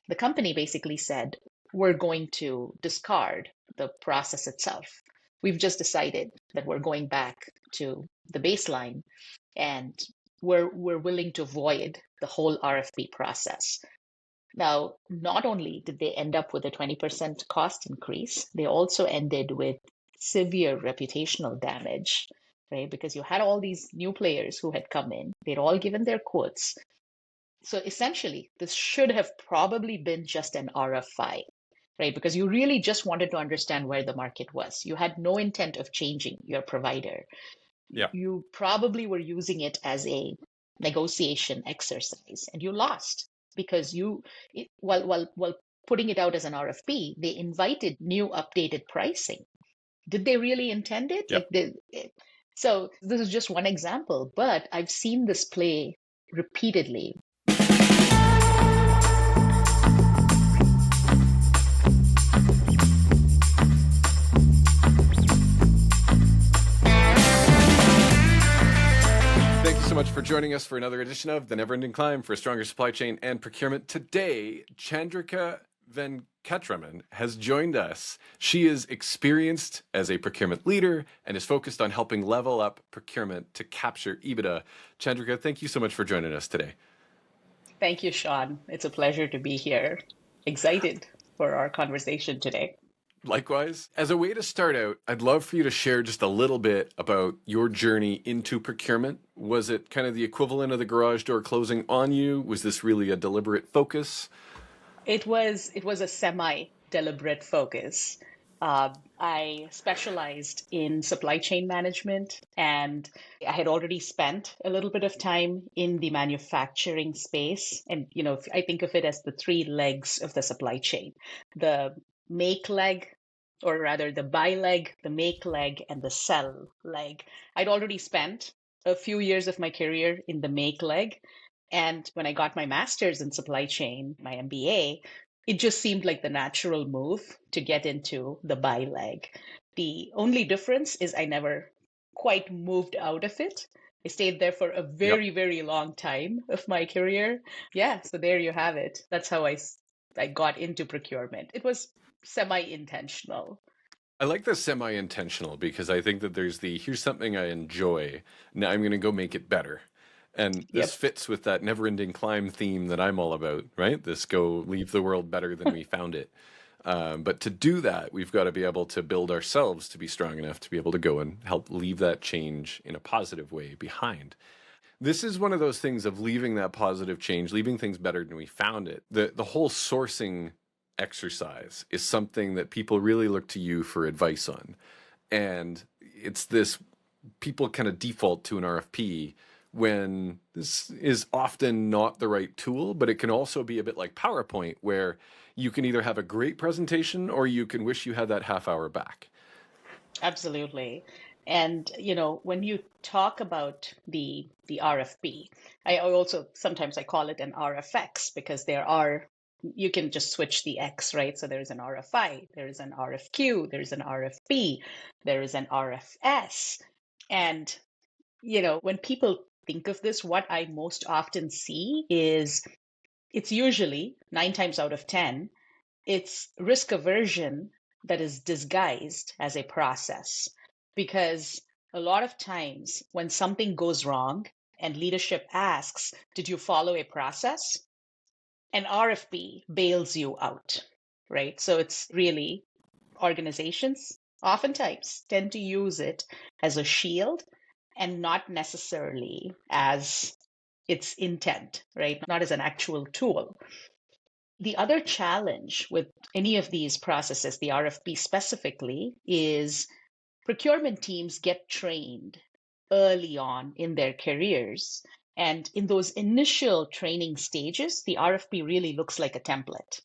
the company basically said, we're going to discard the process itself. We've just decided that we're going back to the baseline and we're willing to void the whole RFP process. Now, not only did they end up with a 20% cost increase, they also ended with severe reputational damage, right? Because you had all these new players who had come in, they'd all given their quotes. So essentially, this should have probably been just an RFI, right? Because you really just wanted to understand where the market was. You had no intent of changing your provider. Yeah. You probably were using it as a negotiation exercise and you lost because while putting it out as an RFP, they invited new updated pricing. Did they really intend it? Yeah. So this is just one example, but I've seen this play repeatedly. Thank you so much for joining us for another edition of The Never-Ending Climb for a Stronger Supply Chain and Procurement. Today, Chandhrika Venkataraman has joined us. She is experienced as a procurement leader and is focused on helping level up procurement to capture EBITDA. Chandhrika, thank you so much for joining us today. Thank you, Sean. It's a pleasure to be here. Excited for our conversation today. Likewise. As a way to start out, I'd love for you to share just a little bit about your journey into procurement. Was it kind of the equivalent of the garage door closing on you? Was this really a deliberate focus? It was a semi-deliberate focus. I specialized in supply chain management, and I had already spent a little bit of time in the manufacturing space. And I think of it as the three legs of the supply chain: the make leg, or rather the buy leg, the make leg, and the sell leg. I'd already spent a few years of my career in the make leg. And when I got my master's in supply chain, my MBA, it just seemed like the natural move to get into the buy leg. The only difference is I never quite moved out of it. I stayed there for a Yep. very, very long time of my career. Yeah, so there you have it. That's how I got into procurement. It was semi-intentional. I like the semi-intentional because I think that there's here's something I enjoy. Now I'm going to go make it better. And this Yep. fits with that never-ending climb theme that I'm all about, right? This go leave the world better than we found it. But to do that, we've got to be able to build ourselves to be strong enough to be able to go and help leave that change in a positive way behind. This is one of those things of leaving that positive change, leaving things better than we found it. The whole sourcing exercise is something that people really look to you for advice on. And it's this, people kind of default to an RFP when this is often not the right tool, but it can also be a bit like PowerPoint, where you can either have a great presentation or you can wish you had that half hour back. Absolutely. And when you talk about the RFP, I also sometimes I call it an RFX because you can just switch the X, right? So there's an RFI, there's an RFQ, there's an RFP, there is an RFS. And when people think of this, what I most often see is it's usually 9 times out of 10, it's risk aversion that is disguised as a process. Because a lot of times when something goes wrong and leadership asks, did you follow a process? An RFP bails you out, right? So it's really organizations oftentimes tend to use it as a shield and not necessarily as its intent, right? Not as an actual tool. The other challenge with any of these processes, the RFP specifically, is procurement teams get trained early on in their careers. And in those initial training stages, the RFP really looks like a template,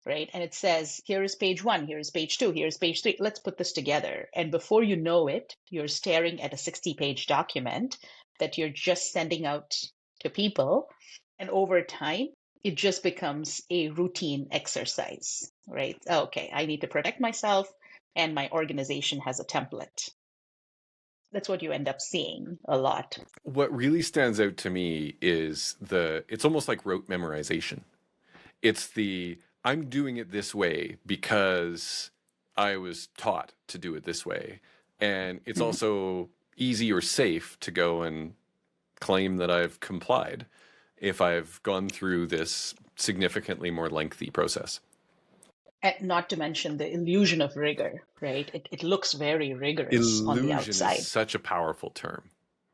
right? And it says, here is page 1, here is page 2, here is page 3. Let's put this together. And before you know it, you're staring at a 60-page document that you're just sending out to people. And over time, it just becomes a routine exercise, right? Okay, I need to protect myself, and my organization has a template. That's what you end up seeing a lot. What really stands out to me is it's almost like rote memorization. It's I'm doing it this way because I was taught to do it this way. And it's Mhm. also easy or safe to go and claim that I've complied if I've gone through this significantly more lengthy process. And not to mention the illusion of rigor, right? It looks very rigorous on the Illusion is outside. such a powerful term,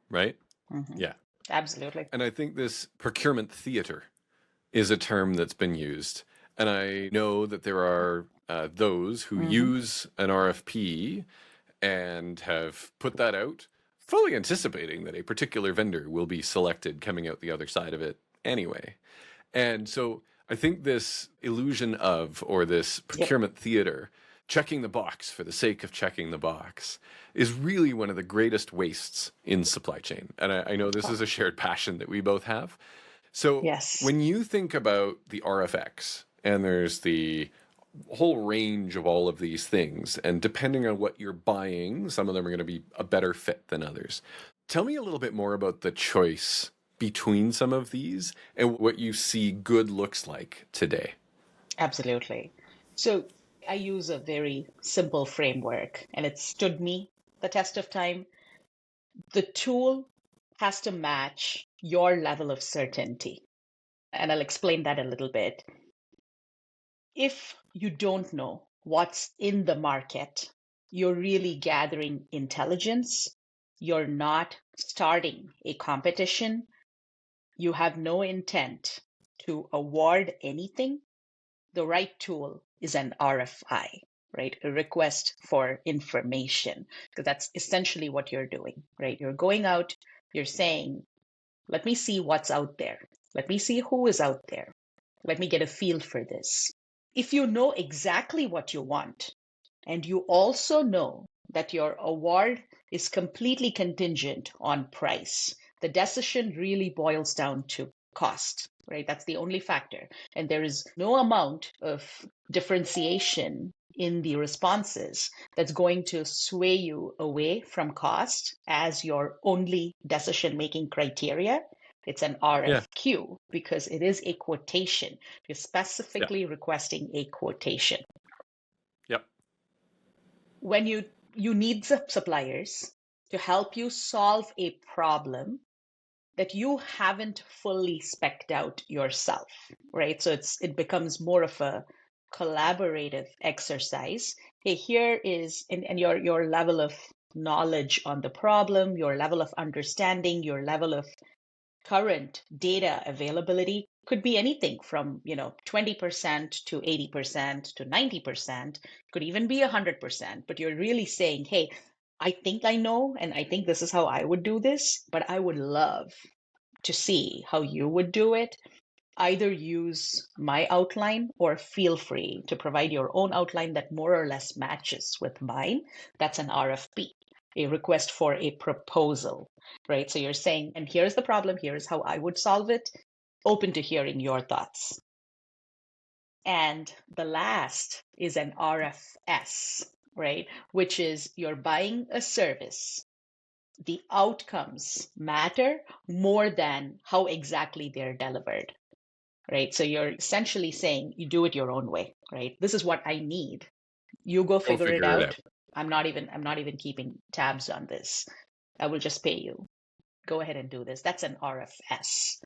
right? Hmm. Yeah. Absolutely. And I think this procurement theater is a term that's been used. And I know that there are those who Hmm. use an RFP and have put that out, fully anticipating that a particular vendor will be selected coming out the other side of it anyway. And so I think this illusion of, or this Yep. procurement theater, checking the box for the sake of checking the box, is really one of the greatest wastes in supply chain. And I know this Oh, is a shared passion that we both have. So yes. when you think about the RFX, and there's the whole range of all of these things, and depending on what you're buying, some of them are going to be a better fit than others. Tell me a little bit more about the choice between some of these and what you see good looks like today. Absolutely. So I use a very simple framework, and it stood me the test of time. The tool has to match your level of certainty. And I'll explain that a little bit. If you don't know what's in the market, you're really gathering intelligence. You're not starting a competition. You have no intent to award anything. The right tool is an RFI, right? A request for information, because that's essentially what you're doing, right? You're going out, you're saying, let me see what's out there. Let me see who is out there. Let me get a feel for this. If you know exactly what you want, and you also know that your award is completely contingent on price, the decision really boils down to cost, right? That's the only factor. And there is no amount of differentiation in the responses that's going to sway you away from cost as your only decision making criteria. It's an Yeah. RFQ because it is a quotation. You're Yeah. specifically requesting a quotation. Yep. When you need suppliers to help you solve a problem that you haven't fully specced out yourself, right? So it becomes more of a collaborative exercise. Hey, here is and your level of knowledge on the problem, your level of understanding, your level of current data availability could be anything from 20% to 80% to 90%, could even be 100%. But you're really saying, hey, I think I know, and I think this is how I would do this, but I would love to see how you would do it. Either use my outline or feel free to provide your own outline that more or less matches with mine. That's an RFP, a request for a proposal, right? So you're saying, and here's the problem, here's how I would solve it. Open to hearing your thoughts. And the last is an RFS, right? Which is you're buying a service. The outcomes matter more than how exactly they're delivered, right? So you're essentially saying you do it your own way, right? This is what I need. You go Go figure it figure it out. out. I'm not even keeping tabs on this. I will just pay you. Go ahead and do this. That's an RFS.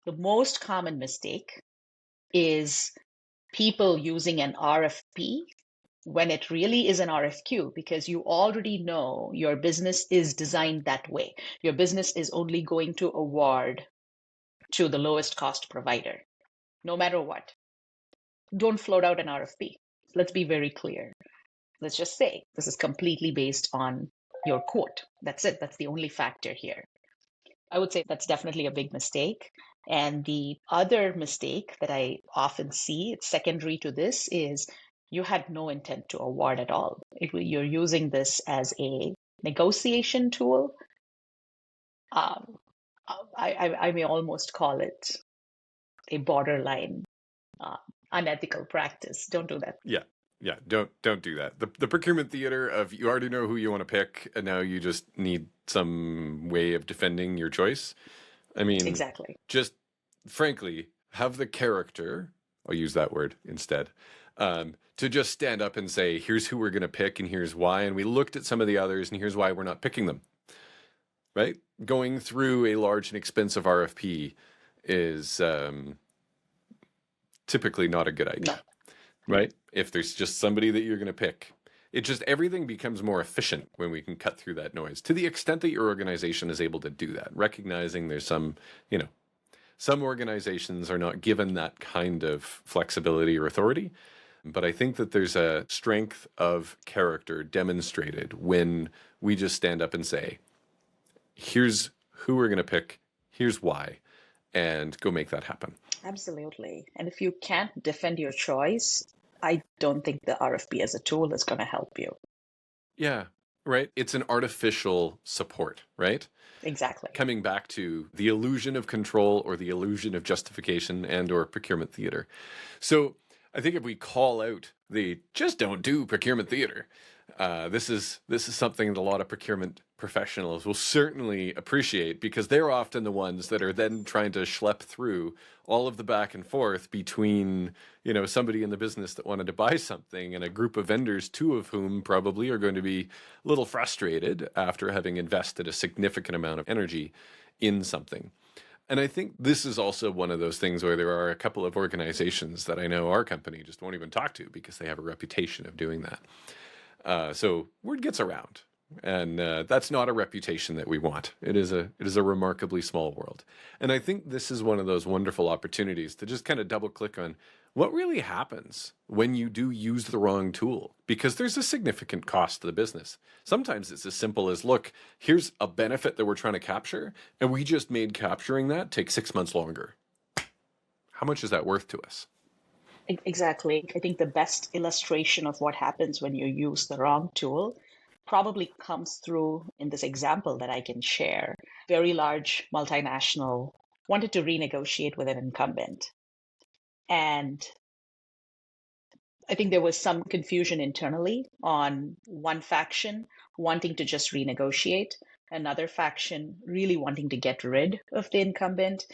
The most common mistake is people using an RFP when it really is an RFQ because you already know your business is designed that way. Your business is only going to award to the lowest cost provider, no matter what. Don't float out an RFP. Let's be very clear. Let's just say this is completely based on your quote. That's it. That's the only factor here. I would say that's definitely a big mistake. And the other mistake that I often see, it's secondary to this, is you had no intent to award at all. You're using this as a negotiation tool. Um, I may almost call it a borderline uh, unethical practice. Don't do that. Yeah. Yeah. Don't do that. The procurement theater of you already know who you want to pick, and now you just need some way of defending your choice. I mean, Exactly. just frankly, have the character, I'll use that word instead, to just stand up and say, here's who we're going to pick and here's why. And we looked at some of the others and here's why we're not picking them, right? Going through a large and expensive RFP is typically not a good idea, right? If there's just somebody that you're going to pick, it just, everything becomes more efficient when we can cut through that noise to the extent that your organization is able to do that, recognizing there's some, some organizations are not given that kind of flexibility or authority. But I think that there's a strength of character demonstrated when we just stand up and say, here's who we're going to pick, here's why, and go make that happen. Absolutely. And if you can't defend your choice, I don't think the RFP as a tool is going to help you. Yeah, right. It's an artificial support, right? Exactly. Coming back to the illusion of control or the illusion of justification and or procurement theater. So I think if we call out the just don't do procurement theater, this is something that a lot of procurement professionals will certainly appreciate, because they're often the ones that are then trying to schlep through all of the back and forth between, somebody in the business that wanted to buy something and a group of vendors, two of whom probably are going to be a little frustrated after having invested a significant amount of energy in something. And I think this is also one of those things where there are a couple of organizations that I know our company just won't even talk to because they have a reputation of doing that. So word gets around, and that's not a reputation that we want. It is a remarkably small world. And I think this is one of those wonderful opportunities to just kind of double click on what really happens when you do use the wrong tool, because there's a significant cost to the business. Sometimes it's as simple as, look, here's a benefit that we're trying to capture, and we just made capturing that take 6 months longer. How much is that worth to us? Exactly. I think the best illustration of what happens when you use the wrong tool probably comes through in this example that I can share. Very large multinational wanted to renegotiate with an incumbent. And I think there was some confusion internally on one faction wanting to just renegotiate, another faction really wanting to get rid of the incumbent.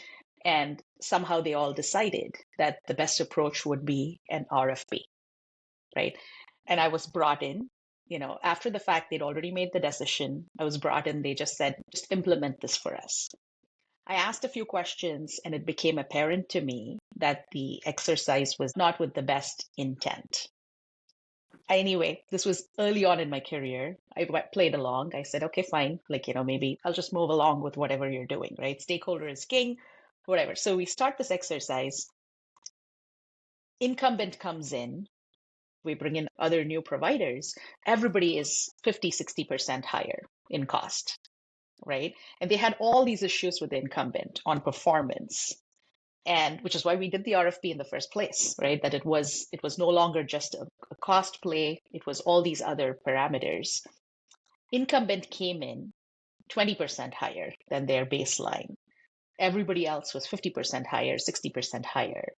And somehow they all decided that the best approach would be an RFP, right? And I was brought in, after the fact, they'd already made the decision. I was brought in, they just said, just implement this for us. I asked a few questions, and it became apparent to me that the exercise was not with the best intent. Anyway, this was early on in my career. I played along. I said, okay, fine. Maybe I'll just move along with whatever you're doing, right? Stakeholder is king, whatever. So we start this exercise. Incumbent comes in. We bring in other new providers. Everybody is 50, 60% higher in cost, right? And they had all these issues with the incumbent on performance, and which is why we did the RFP in the first place, right? That it was no longer just a cost play, it was all these other parameters. Incumbent came in 20% higher than their baseline. Everybody else was 50% higher, 60% higher.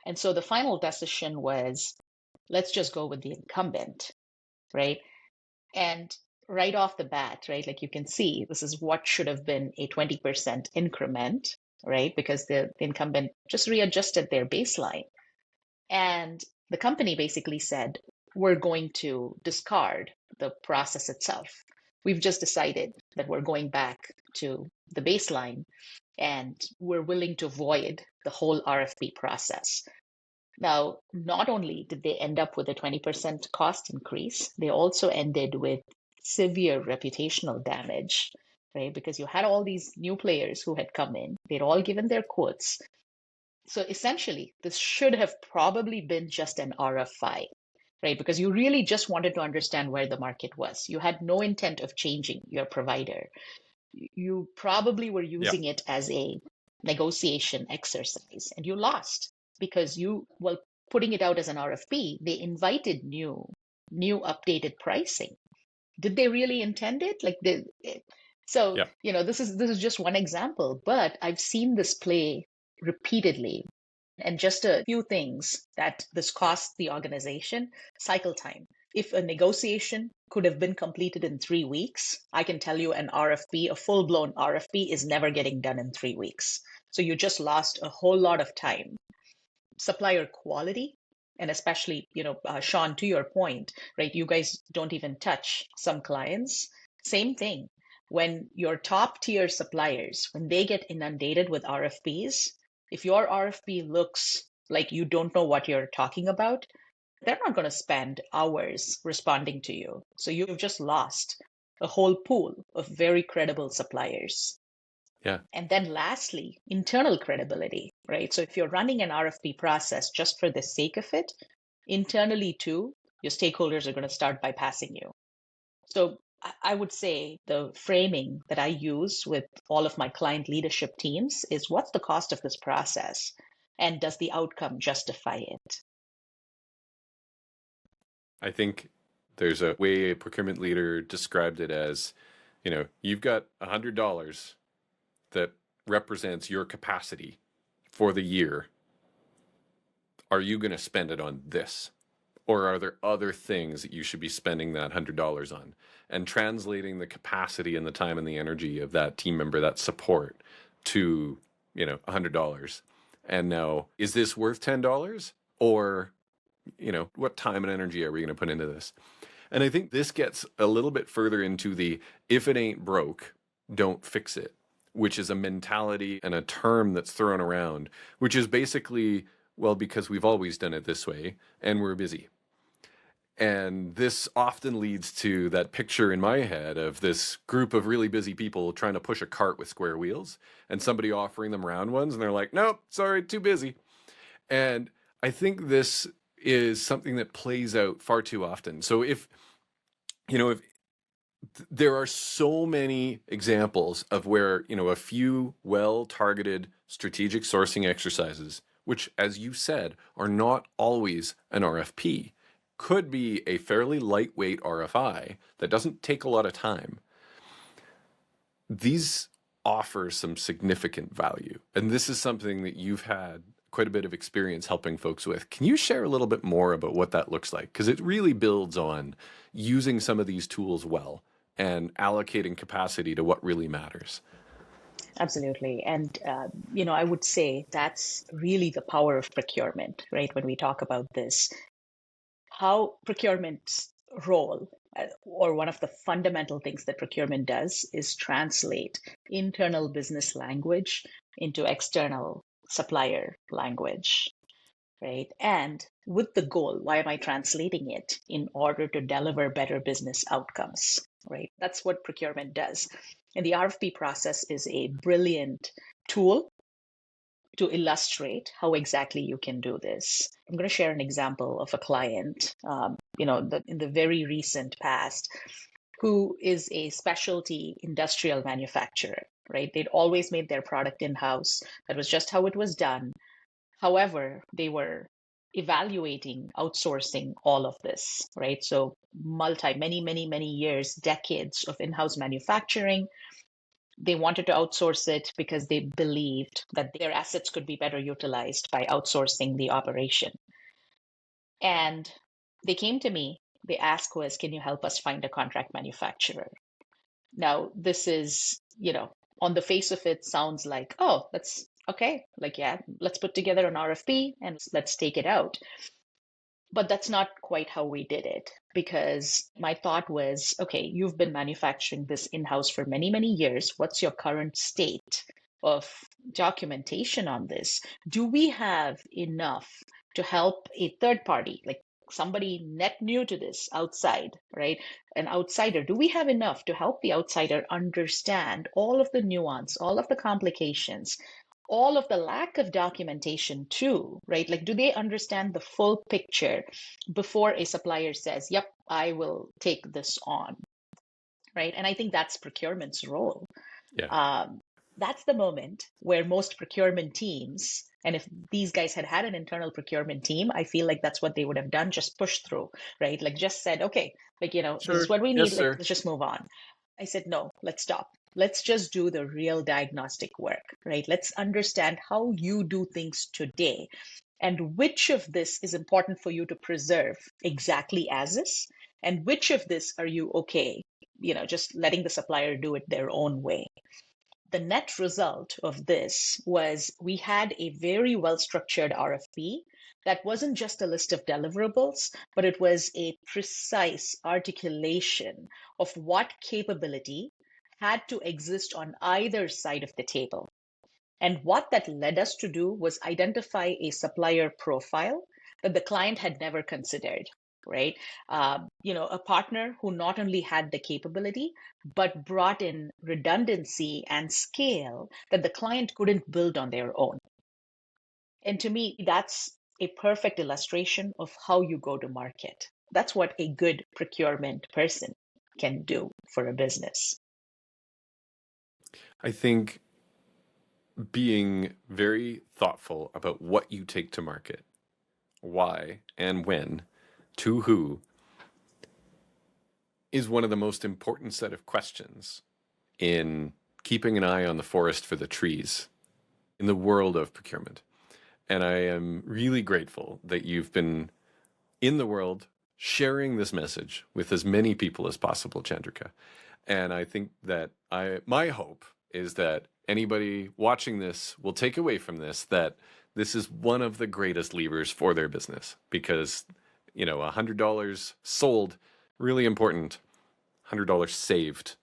And so the final decision was, let's just go with the incumbent, right? And right off the bat, right, like you can see, this is what should have been a 20% increment, right? Because the incumbent just readjusted their baseline. And the company basically said, we're going to discard the process itself. We've just decided that we're going back to the baseline, and we're willing to void the whole RFP process. Now, not only did they end up with a 20% cost increase, they also ended with severe reputational damage, right? Because you had all these new players who had come in, they'd all given their quotes. So essentially, this should have probably been just an RFI, right? Because you really just wanted to understand where the market was. You had no intent of changing your provider. You probably were using it as a negotiation exercise, and you lost because putting it out as an RFP, they invited new updated pricing. Did they really intend it? This is just one example, but I've seen this play repeatedly. And just a few things that this costs the organization: cycle time. If a negotiation could have been completed in 3 weeks, I can tell you an RFP, a full-blown RFP, is never getting done in 3 weeks. So you just lost a whole lot of time. Supplier quality, and especially, Sean, to your point, right? You guys don't even touch some clients. Same thing. When your top tier suppliers, when they get inundated with RFPs, if your RFP looks like you don't know what you're talking about, they're not going to spend hours responding to you. So you've just lost a whole pool of very credible suppliers. Yeah. And then lastly, internal credibility, right? So if you're running an RFP process just for the sake of it, internally too, your stakeholders are going to start bypassing you. So I would say the framing that I use with all of my client leadership teams is, what's the cost of this process? And does the outcome justify it? I think there's a way a procurement leader described it as, you've got $100 that represents your capacity for the year. Are you going to spend it on this? Or are there other things that you should be spending that $100 on? And translating the capacity and the time and the energy of that team member, that support, to, $100. And now, is this worth $10? Or, what time and energy are we going to put into this? And I think this gets a little bit further into the, if it ain't broke, don't fix it, which is a mentality and a term that's thrown around, which is basically, well, because we've always done it this way and we're busy. And this often leads to that picture in my head of this group of really busy people trying to push a cart with square wheels and somebody offering them round ones. And they're like, nope, sorry, too busy. And I think this is something that plays out far too often. So if there are so many examples of where, a few well-targeted strategic sourcing exercises, which, as you said, are not always an RFP, could be a fairly lightweight RFI that doesn't take a lot of time. These offer some significant value. And this is something that you've had quite a bit of experience helping folks with. Can you share a little bit more about what that looks like? Because it really builds on using some of these tools well and allocating capacity to what really matters. Absolutely. And, I would say that's really the power of procurement, right? When we talk about this, how procurement's role, or one of the fundamental things that procurement does, is translate internal business language into external supplier language, right? And with the goal, why am I translating it? In order to deliver better business outcomes, right? That's what procurement does. And the RFP process is a brilliant tool to illustrate how exactly you can do this. I'm going to share an example of a client, in the very recent past, who is a specialty industrial manufacturer, right? They'd always made their product in-house. That was just how it was done. However, they were evaluating outsourcing all of this, right? So many years, decades of in-house manufacturing. They wanted to outsource it because they believed that their assets could be better utilized by outsourcing the operation. And they came to me. The ask was, can you help us find a contract manufacturer? Now, this is, on the face of it, sounds like, oh, that's okay. Like, yeah, let's put together an RFP and let's take it out. But that's not quite how we did it, because my thought was, okay, you've been manufacturing this in-house for many years. What's your current state of documentation on this? Do we have enough to help a third party, like somebody net new to this outside, right? An outsider. Do we have enough to help the outsider understand all of the nuance, all of the complications, all of the lack of documentation too, right? Like, do they understand the full picture before a supplier says, yep, I will take this on, right? And I think that's procurement's role. Yeah. That's the moment where most procurement teams, and if these guys had an internal procurement team, I feel like that's what they would have done, just push through, right? Like, just said, okay, like, this is Sure. what we Yes, need, like, sir. let's just move on. I said, no, let's stop. Let's just do the real diagnostic work, right? Let's understand how you do things today and which of this is important for you to preserve exactly as is, and which of this are you okay, just letting the supplier do it their own way. the net result of this was we had a very well structured RFP that wasn't just a list of deliverables, but it was a precise articulation of what capability had to exist on either side of the table. And what that led us to do was identify a supplier profile that the client had never considered, right? A partner who not only had the capability, but brought in redundancy and scale that the client couldn't build on their own. And to me, that's a perfect illustration of how you go to market. That's what a good procurement person can do for a business. I think being very thoughtful about what you take to market, why and when, to who, is one of the most important set of questions in keeping an eye on the forest for the trees in the world of procurement. And I am really grateful that you've been in the world sharing this message with as many people as possible, Chandrika. And I think that my hope is that anybody watching this will take away from this that this is one of the greatest levers for their business, because $100 sold, really important. $100 saved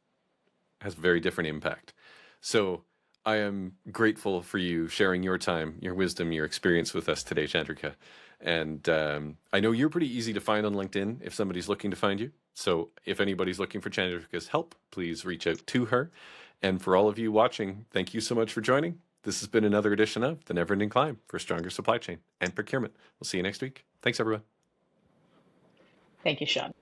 has a very different impact. So I am grateful for you sharing your time, your wisdom, your experience with us today, Chandrika. And I know you're pretty easy to find on LinkedIn if somebody's looking to find you. So if anybody's looking for Chandrika's help, please reach out to her. And for all of you watching, thank you so much for joining. This has been another edition of The Never Ending Climb for Stronger Supply Chain and Procurement. We'll see you next week. Thanks, everyone. Thank you, Sean.